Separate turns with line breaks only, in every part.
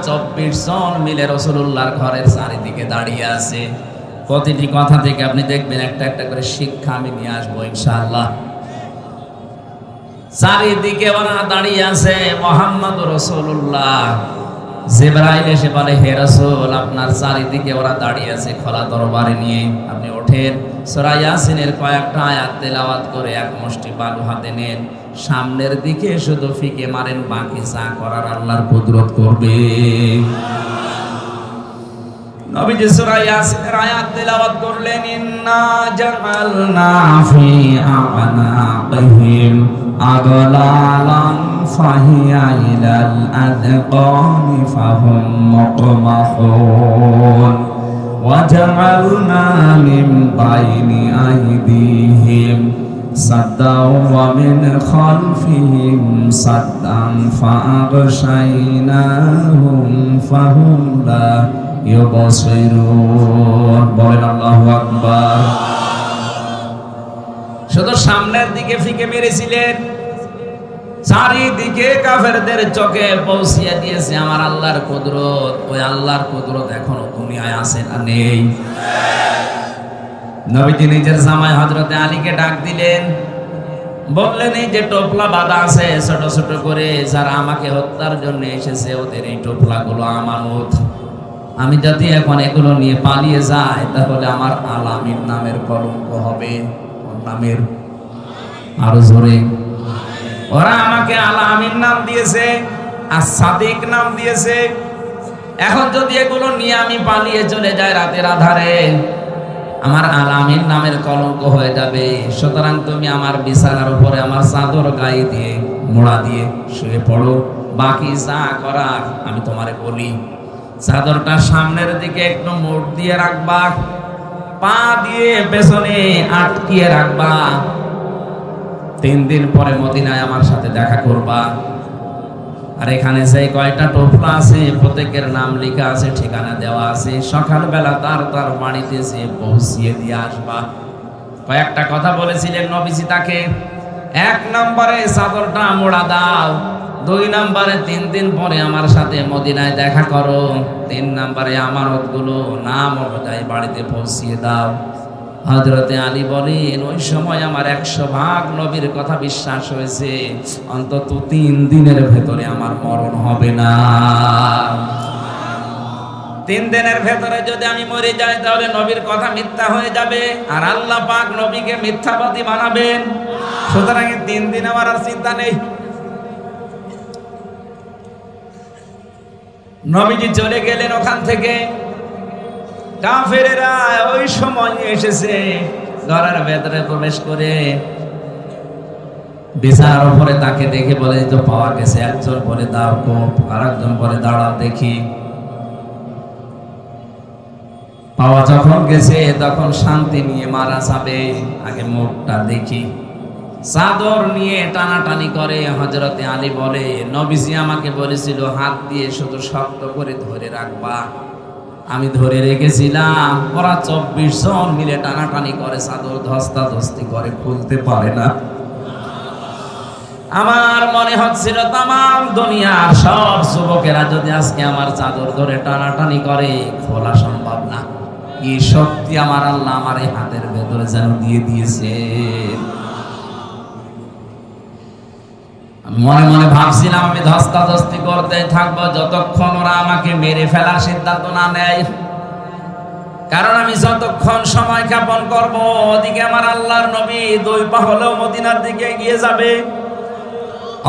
24 জন মিলে রাসূলুল্লাহর ঘরের চারিদিকে দাঁড়িয়ে আছে। প্রতিটি কথা থেকে আপনি দেখবেন একটা একটা করে শিক্ষা আমি নিয়ে আসবো ইনশাআল্লাহ। চারিদিকে ওরা দাঁড়িয়ে আছে, মুহাম্মদুর রাসূলুল্লাহ। জিবরাইল এসে বলে, হে রাসূল, আপনার চারিদিকে ওরা দাঁড়িয়ে আছে খোলা তরবারি নিয়ে, আপনি ওঠেন, সূরা ইয়াসিনের কয়েকটা আয়াত তেলাওয়াত করে এক মুষ্টি বালু হাতে নেন, সামনের দিকে শুধু ফিকে মারেন, বাকি যা করার আল্লাহর কুদরত করবে। নবীজি সূরা ইয়াসিনের আয়াত তেলাওয়াত করলেন, ইন্না জাআলনা ফি আ'নাকিহিম আগলালান ফাহিয়া ইলাল আযকানি ফাহুম মুকমাহুন ওয়া জাআলনা মিন বাইনি আইদিহিম সাদ্দাও ওয়া মিন খালফিহিম সাদ্দান ফাআগশাইনাহুম ফাহুম লা ইউবসিরুন। বলেন আল্লাহু আকবার। শুধু সামনের দিকে ফিকে মেরেছিলেন, চারিদিকে কাফেরদের চোখে পৌঁছিয়ে দিয়েছে আমার আল্লাহর কুদরত। ওই আল্লাহর কুদরত এখনো দুনিয়ায় আছে না নেই? নবীজি নিজের জামাই হযরতে আলীকে ডাক দিলেন, বললেন, এই যে টোপলা বাঁধা আছে ছোট ছোট করে, যারা আমাকে হত্যার জন্য এসেছে ওদের এই টোপলাগুলো আমানত। আমি যদি এখন এগুলো নিয়ে পালিয়ে যাই তাহলে আমার আলামিন নামের কলঙ্ক হবে। নামের আরো জোরে। ওরা আমাকে আলামিন নাম দিয়েছে আর সাদিক নাম দিয়েছে। এখন যদি এগুলো নিয়ে আমি পালিয়ে চলে যাই রাতের আধারে, আমার আলামিন নামের কলঙ্ক হয়ে যাবে। সুতরাং তুমি আমার বিছানার উপরে আমার চাদর গায়ে দিয়ে মোড়া দিয়ে শুয়ে পড়ো, বাকি যা করার আমি তোমারে বলি। চাদরটা সামনের দিকে একটু মোড় দিয়ে রাখবা, পা দিয়ে পেছনে আটকিয়ে রাখবা। 3 দিন পরে মদিনায় আমার সাথে দেখা করবা। আর এখানে যে কয়টা টোপলা আছে প্রত্যেকের নাম লেখা আছে, ঠিকানা দেওয়া আছে। সকালবেলা তার বাড়িতে এসে পৌঁছিয়ে দিয়ে আসবা। কয়েকটা কথা বলেছিলেন নবীজি তাকে। 1 নম্বরে চাদরটা মোড়া দাও, 2 নম্বরে 3 দিন পরে আমার সাথে মদিনায় দেখা করো, 3 নম্বরে আমানতগুলো নাম অনুযায়ী বাড়িতে পৌঁছিয়ে দাও। হযরতে আলী বলেন, ওই সময় আমার 100% নবীর কথা বিশ্বাস হয়েছে, অন্তত 3 দিনের ভেতরে আমার মরণ হবে না। 3 দিনের ভেতরে যদি আমি মরে যাই তাহলে নবীর কথা মিথ্যা হয়ে যাবে, আর আল্লাহ পাক নবীকে মিথ্যাবাদী বানাবেন। সুতরাং 3 দিন আমার আর চিন্তা নেই। নবীজি চলে গেলেন ওখান থেকে। কাফেরেরা ওই সময় এসেছে, ঘরের ভেতরে প্রবেশ করে বিছানার উপরে তাকে দেখে বলে, তো পাওয়া গেছে। একজন বলে দাও কোপ, আর একজন বলে দাঁড়াও দেখি। পাওয়া যখন গেছে তখন শান্তি নিয়ে মারা যাবে, আগে মুখটা দেখি। চাদর নিয়ে টানাটানি করে হযরতে আলী বলে, নবীজি আমাকে বলেছিল হাত দিয়ে শুধু শক্ত করে ধরে রাখবা। আমি ধরে রেখেছিলাম, ওরা 24 জন মিলে টানাটানি করে, চাদর ধস্তাধস্তি করে, খুলতে পারে না। আমার মনে হচ্ছিল তামাম দুনিয়ার সব যুবকেরা যদি আজকে আমার চাদর ধরে টানাটানি করে, খোলা সম্ভব না। কি শক্তি আমার আল্লাহ আমার এই হাতের ভেতরে যেন দিয়ে দিয়েছে। মনে মনে ভাবছিলাম আমি ধস্তাধস্তি করতে থাকবো যতক্ষণ ওরা আমাকে মেরে ফেলার সিদ্ধান্ত না নেয়। কারণ আমি যতক্ষণ সময় ক্ষেপণ করব, ওদিকে আমার আল্লাহর নবী 2 পা হলেও মদিনার দিকে এগিয়ে যাবে।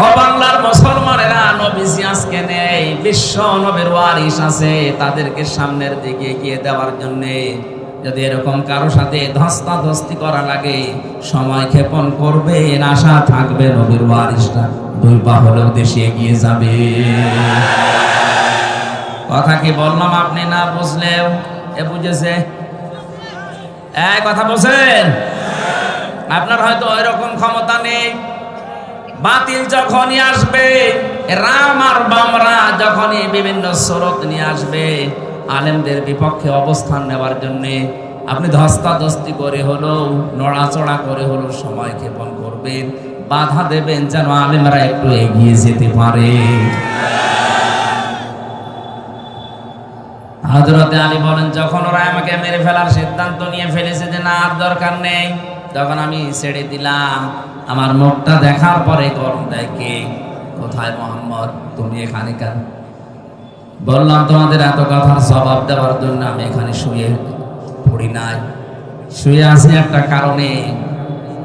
ও বাংলার মুসলমানেরা, নবীজি আজকে নেই, বিশ্ব নবীর ওয়ারিস আছে, তাদেরকে সামনের দিকে এগিয়ে দেওয়ার জন্য যদি এরকম কারো সাথে ধস্তাধস্তি করা লাগে, সময় ক্ষেপণ করবে, আশা থাকবে নবীর ওয়ারিসটা 2 পা হলেও দেশে এগিয়ে যাবে। কথা কি বললাম আপনি না বুঝলেও এ বুঝেছে? কথা বলছেন? আপনার হয়তো ওইরকম ক্ষমতা নেই। বাতিল যখনই আসবে, রাম আর বামরা যখনই বিভিন্ন স্রোত নিয়ে আসবে আলেমদের বিপক্ষে অবস্থান নেওয়ার জন্য, আপনি ধস্তাধস্তি করে হলো, নড়াচড়া করে হলো সময় ক্ষেপণ করবেন, বাধা দেবেন যেন আলেমরা একটু এগিয়ে যেতে পারে। হযরতে আলী বলেন, যখন ওরা আমাকে মেরে ফেলার সিদ্ধান্ত নিয়ে ফেলেছে যে না আর দরকার নেই, তখন আমি ছেড়ে দিলাম। আমার মুখটা দেখার পরে গরম দেয় কে? কোথায় মোহাম্মদ? তুমি এখানে কেন? বললাম, তোমাদের এত কথার জবাব দেওয়ার জন্য আমি এখানে শুয়ে পড়ি নাই, শুয়ে আছি একটা কারণে।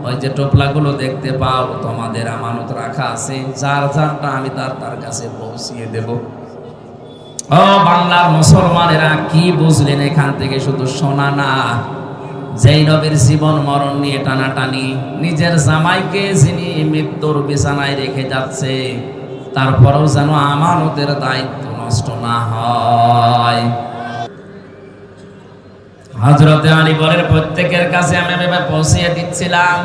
ওই যে টোপলাগুলো দেখতে পাও, তোমাদের আমানত রাখা আছে, যার যারটা আমি তার কাছে পৌঁছিয়ে দেব। ও বাংলার মুসলমানেরা, কি বুঝলেন এখান থেকে? শুধু শোনা না, যেই নবীর জীবন মরণ নিয়ে টানাটানি, নিজের জামাইকে যিনি মৃত্যুর বিছানায় রেখে যাচ্ছে, তারপরেও যেন আমানতের দায়িত্ব নষ্ট না হয়। হযরতে আলী বলেন, প্রত্যেকের কাছে আমি এভাবে পৌঁছিয়ে দিচ্ছিলাম।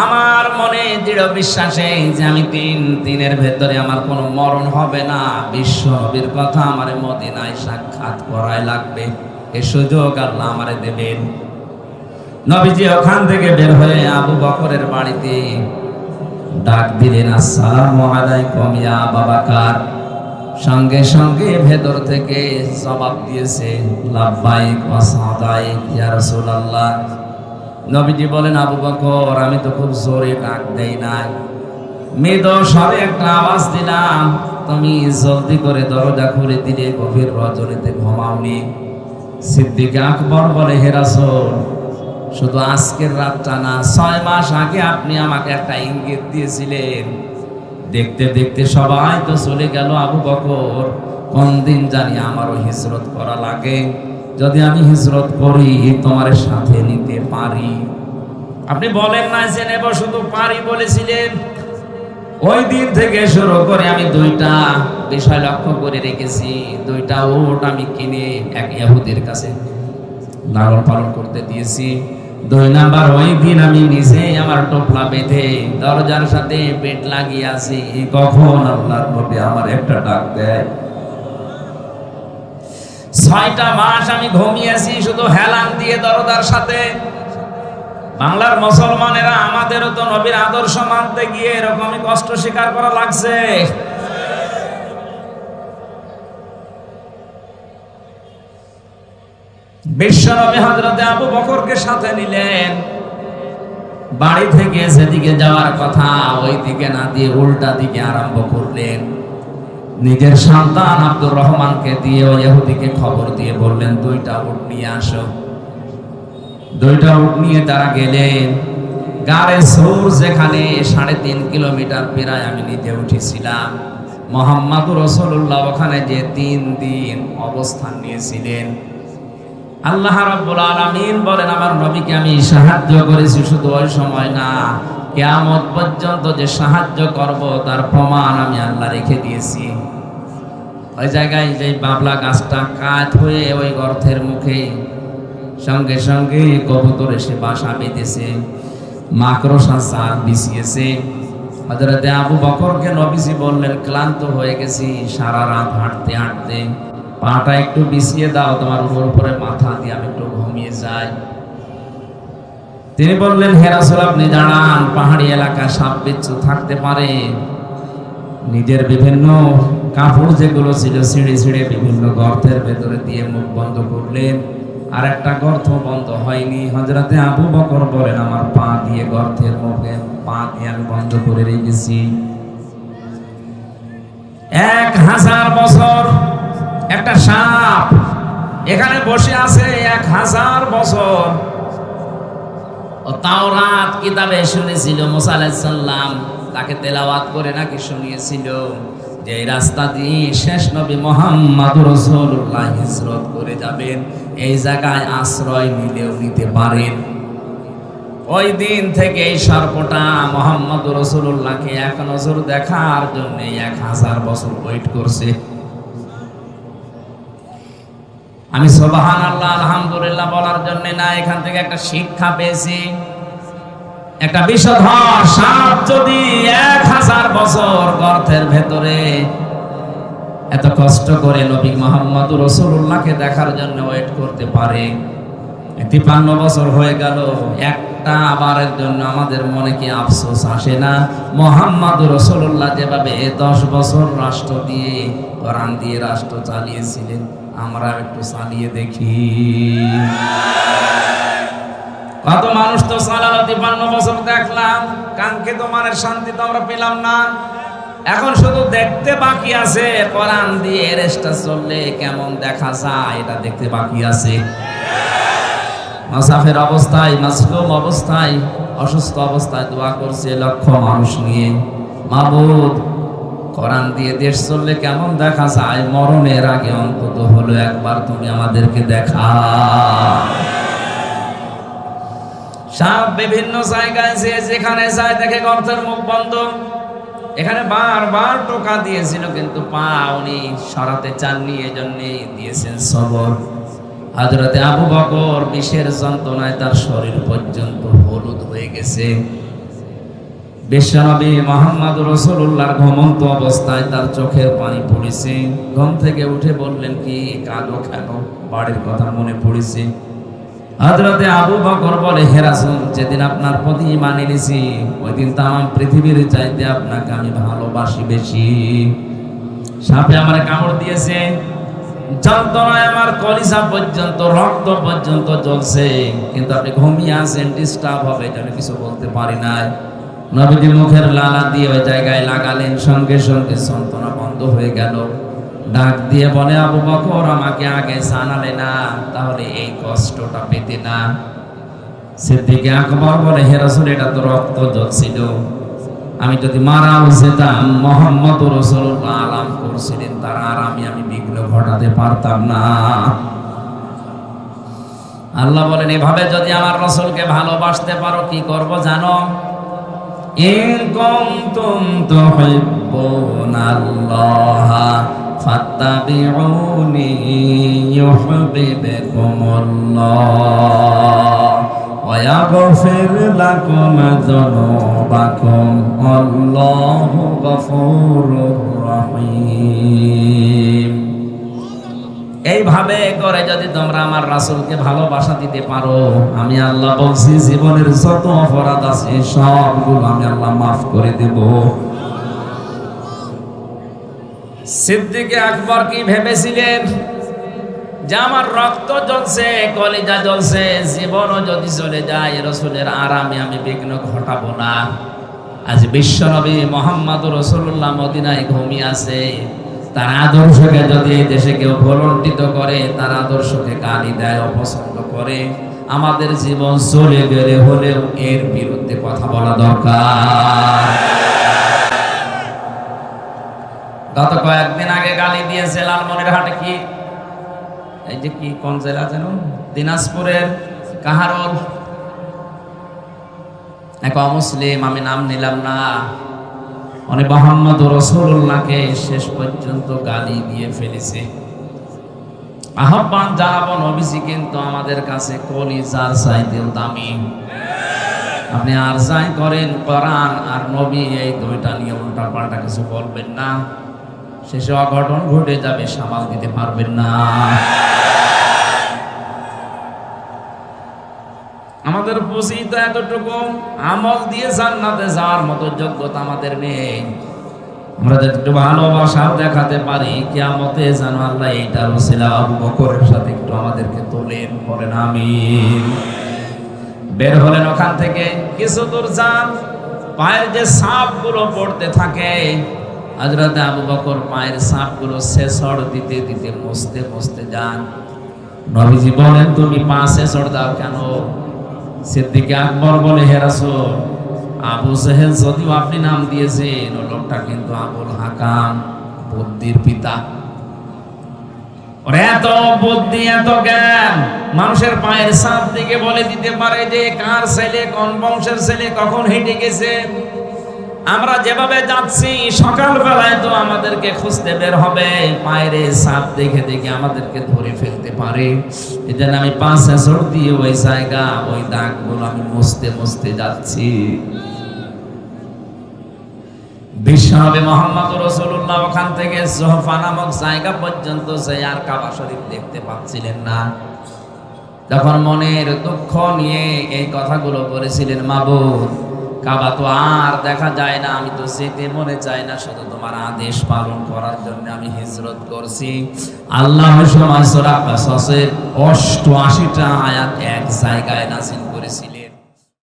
আমার মনে দৃঢ় বিশ্বাসে যে আমি 3 দিনের ভেতরে আমার কোনো মরণ হবে না। বিশ্ব নবীর কথা আমারে মদিনায় সাক্ষাৎ করায় লাগবে, এ সুযোগ আল্লাহ আমারে দেবেন। নবীজি ওখান থেকে বের হয়ে আবু বকরের বাড়িতে ডাক দিলেন, আসসালামু আলাইকুম ইয়া আবু বকর। সঙ্গে সঙ্গে ভেতর থেকে জবাব দিয়েছে, লাব্বাইক ওয়া সাদাইক ইয়া রাসূলুল্লাহ। নবীজি বলেন, আবু বকর, আমি তো খুব জোরে ডাক দেই নাই, মৃদু স্বরে একটা আওয়াজ দিলাম, তুমি জলদি করে দরজা খুলে দিলে, গভীর রজনীতে ঘুমাওনি। সিদ্দিক আকবর বলে, হে রাসূল, শুধু আজকের রাতটা না, 6 মাস আগে আপনি আমাকে একটা ইঙ্গিত দিয়েছিলেন। দেখতে দেখতে সবাই তো চলে গেল আবু বকর, কোন দিন জানি আমারও হিজরত করা লাগে। যদি আমি হিজরত করি, তোমার সাথে নিতে পারি। আপনি বলেন না যে নেব, শুধু পারি বলেছিলেন। ওই দিন থেকে শুরু করে আমি 2টা বিষয় লক্ষ্য করে রেখেছি। 2টা উট আমি কিনে এক ইহুদির কাছে লালন পালন করতে দিয়েছি। 2 নাম্বার, ওই দিন আমি নিজে আমার টোপলা বেঁধে দরজার সাথে পেট লাগিয়ে আছি, কখন আল্লাহর নবী আমার একটা ডাক দেয়। 6টা মাস আমি ঘুমিয়েছি শুধু হেলান দিয়ে দরজার সাথে। বাংলার মুসলমানেরা, আমাদেরও তো নবীর আদর্শ মানতে গিয়ে এরকমই কষ্ট স্বীকার করা লাগছে। বিশ্বনবী হযরতে আবু বকরকে সাথে নিলেন। বাড়ি থেকে যেদিকে যাওয়ার কথা ওই দিকে না দিয়ে উল্টা দিকে আরম্ভ করলেন। নিজের সন্তান আব্দুর রহমানকে দিয়ে ওই ইহুদিকে খবর দিয়ে বললেন, 2টা উট নিয়ে আসো। 2টা উট নিয়ে তারা গেলেন। গাড়ে সূর, যেখানে 3.5 কিলোমিটার প্রায় আমি নিজে উঠেছিলাম। মুহাম্মদুর রাসূলুল্লাহ ওখানে যে 3 দিন অবস্থান নিয়েছিলেন। আল্লাহ রাব্বুল আলামিন বলেন, আমার নবীকে আমি সাহায্য করেছি, শুধু ওই সময় না, কিয়ামত পর্যন্ত যে সাহায্য করব তার প্রমাণ আমি আল্লাহ রেখে দিয়েছি। ওই জায়গায় যে বাবলা গাছটা কাঠ হয়ে ওই গর্তের মুখে সঙ্গে সঙ্গে কবুতর এসে বাসা বেঁধেছে, মাকড়সা জাল বিছিয়েছে। হযরতে আবু বকরকে নবীজি বললেন, ক্লান্ত হয়ে গেছি সারা রাত হাঁটতে হাঁটতে, পাটা একটু বিছিয়ে দাও, তোমার উপরে মাথা দিয়ে আমি একটু ঘুমিয়ে যাই। তিনি বললেন, হে রাসূল, আপনি দাঁড়ান, পাহাড়ি এলাকা সাপ বিচ্ছু থাকতে পারে। নিজের বিভিন্ন কাপড় যেগুলো ছিল ছিঁড়ে ছিঁড়ে বিভিন্ন গর্তের ভেতরে দিয়ে মুখ বন্ধ করলেন। আর একটা গর্ত বন্ধ হয়নি। হযরতে আবু বকর বলেন, আমার পা দিয়ে গর্তের মুখে পা দিয়ে আমি বন্ধ করে রেখেছি। 1000 বছর একটা সাপ এখানে বসে আছে, 1000 বছর। ও তাওরাত কিতাবে শুনেছিল, মুসা আলাইহিস সালাম তাকে তেলাওয়াত করে নাকি শুনিয়েছিল যে এই রাস্তা দিয়ে শেষ নবী মুহাম্মদুর রাসূলুল্লাহ হিজরত করে যাবেন, এই জায়গায় আশ্রয় নিলেও নিতে পারেন। ওই দিন থেকে এই সর্পটা মুহাম্মদুর রাসূলুল্লাহকে এক নজর দেখার জন্য 1000 বছর ওয়েট করছে। আমি সুবহানাল্লাহ আলহামদুলিল্লাহ বলার জন্য না, এখান থেকে একটা শিক্ষা পেয়েছি। একটা বিষধর সাপ যদি 1000 বছর গর্তের ভেতরে এত কষ্ট করে নবী মুহাম্মদুর রাসূলুল্লাহকে দেখার জন্য ওয়েট করতে পারে, 53 বছর হয়ে গেল, একটা আবারের জন্য আমাদের মনে কি আফসোস আসে না? মুহাম্মদুর রাসূলুল্লাহ যেভাবে 10 বছর রাষ্ট্র দিয়ে, কোরআন দিয়ে রাষ্ট্র চালিয়েছিলেন, আমরা একটু চালিয়ে দেখি। কত মানুষ তো চালালো, 53 বছর দেখলাম, কাঙ্ক্ষিত মানের শান্তি তো আমরা পেলাম না। এখন শুধু দেখতে বাকি আছে, কোরআন দিয়ে রেস্টটা চললে কেমন দেখা যায় এটা দেখতে বাকি আছে। মুসাফির অবস্থায়, মাসলুম অবস্থায়, অসুস্থ অবস্থায় দোয়া করছে লক্ষ মানুষ নিয়ে, মাবুদ কোরআন দিয়ে দেশ চললে কেমন দেখা যায়, মরণের আগে অন্তত হলো একবার তুমি আমাদেরকে দেখা। সব বিভিন্ন জায়গায় যেখানে যায় দেখে গর্তের মুখ বন্ধ। এখানে বারবার টোকা দিয়েছিল কিন্তু পা উনি সরাতে চাননি, এজন্য দিয়েছেন সবর। হযরতে আবু বকর বিষের যন্ত্রণায় তার শরীর পর্যন্ত হলুদ হয়ে গেছে। বিশ্বনবী মুহাম্মদুর রাসূলুল্লাহর ঘুমন্ত অবস্থায় তার চোখের পানি পড়েছে। ঘুম থেকে উঠে বললেন, কি কাঁদো কেন? বাড়ির কথা মনে পড়েছে। হযরতে আবু বকর বলে, হে রাসূল, যেদিন আপনার প্রতি ঈমান এনেছি ওই দিন তামাম পৃথিবীর চাইতে আপনাকে আমি ভালোবাসি বেশি। সাপে আমার কামড় দিয়েছে, যন্ত্রণায় আমার কলিজা পর্যন্ত, রক্ত পর্যন্ত জ্বলছে, কিন্তু আপনি ঘুমিয়ে আছেন, ডিস্টার্ব হবে এটা কিছু বলতে পারি নাই। নবীজি মুখের লালা দিয়ে ওই জায়গায় লাগালেন, সঙ্গে সঙ্গে যন্ত্রণা বন্ধ হয়ে গেল। ডাক দিয়ে বলে, আবু বকর আমাকে আগে জানালে না, তাহলে এই কষ্টটা পেতে না। সিদ্দিক আকবর বলে, হে রাসূল, এটা তো রক্ত জ্বলছিল, আমি যদি মারাও যেতাম, মুহাম্মদুর রাসূলুল্লাহ আরাম করছিলেন, তার আরামে আমি বিঘ্ন ঘটাতে পারতাম না। আল্লাহ বলেন, এভাবে যদি আমার রাসূলকে ভালোবাসতে পারো, কি করব জানো? ইন কুনতুম তুহিব্বুনাল্লাহা ফাত্তাবিউনি ইউহিব্বুকুমুল্লাহ ওয়া ইয়াগফির লাকুম যুনুবাকুম আল্লাহু গফুরুর রহিম। এইভাবে করে যদি তোমরা আমার রাসূলকে ভালোবাসা দিতে পারো, আমি আল্লাহ বলছি জীবনের যত অপরাধ আছে সবগুলো আমি আল্লাহ মাফ করে দেব। সিদ্দিক আকবর কি ভেবেছিলেন যে আমার রক্ত জ্বলছে, কলিজা জ্বলছে, জীবনও যদি চলে যায় রাসূলের আরামে আমি বিঘ্ন ঘটাবো না। আজ বিশ্বনবী মুহাম্মদুর রাসূলুল্লাহ মদিনায় ঘুমিয়ে আছে, তার আদর্শকে যদি এই দেশে কেউ ভুলণ্ঠিত করে, তার আদর্শকে গালি দেয়, অপছন্দ করে, আমাদের জীবন চলে গেলে হলেও এর বিরুদ্ধে কথা বলা দরকার। গত কয়েকদিন আগে গালি দিয়েছে লালমনিরহাটে, কি এই যে কি কোন জেলা যেন, দিনাজপুরের কাহারোল এক অমুসলিম, আমি নাম নিলাম না, উনি মুহাম্মদুর রাসূলুল্লাহকে শেষ পর্যন্ত গালি দিয়ে ফেলেছে। আহ্বান জানাবো, নবীজি কিন্তু আমাদের কাছে কলিজার চাইতেও দামি। আপনি আর যাই করেন, কোরআন আর নবী এই দুইটা নিয়ে উল্টা পাল্টা কিছু বলবেন না, শেষে অঘটন ঘটে যাবে, সামাল দিতে পারবেন না। আমাদের পুঁজি তো এতটুকু, আমল দিয়ে জান্নাতে যাওয়ার মতো যোগ্যতা আমাদের নেই। আমরা যদি একটু ভালোবাসা দেখাতে পারি, কিয়ামতে যেন আল্লাহ এইটার ওসিলা আবু বকরের সাথে একটু আমাদেরকে তোলেন, বলেন আমিন। বের হলেন ওখান থেকে, কিছু দূর যান, পায়ের যে সাপগুলো পড়তে থাকে, হযরত আবু বকর পায়ের সাপগুলো ছেঁচড় দিতে দিতে মুছতে মুছতে যান। নবীজি বলেন, তুমি পা ছেঁচড় দাও কেন? সিদ্দিক আকবর বলে, হে রাসূল, আবু জেহেল যদিও আপনি নাম দিয়েছেন, ও লোকটা কিন্তু আবুল হাকাম, বুদ্ধির পিতা। ওর এত বুদ্ধি, এত জ্ঞান, মানুষের পায়ের ছাপ দিকে বলে দিতে পারে যে কার ছেলে, কোন বংশের ছেলে, কখন হেঁটে গেছে। আমরা যেভাবে যাচ্ছি, সকালবেলায় তো আমাদেরকে খুঁজতে বের হবে, পায়ের ছাপ দেখে দেখে আমাদেরকে ধরে ফেলতে পারে। এজন্য আমি পা ছেঁচড় দিয়ে ওই জায়গা, ওই দাগগুলো আমি মুছতে মুছতে যাচ্ছি। বিশ্বনবী মুহাম্মদুর রাসূলুল্লাহ ওখান থেকে জোহফা নামক জায়গা পর্যন্ত যে আর কাবা শরীফ দেখতে পাচ্ছিলেন না। যখন মনের দুঃখ নিয়ে এই কথাগুলো বলেছিলেন, মাবুদ কাবা তো আর দেখা যায় না, আমি তো যেতে মনে চাই না, শুধু তোমার আদেশ পালন করার জন্য আমি হিজরত করছি। আল্লাহ সূরা কাসাসের 88টা আয়াত এক জায়গায় নাযিল করেছিলেন।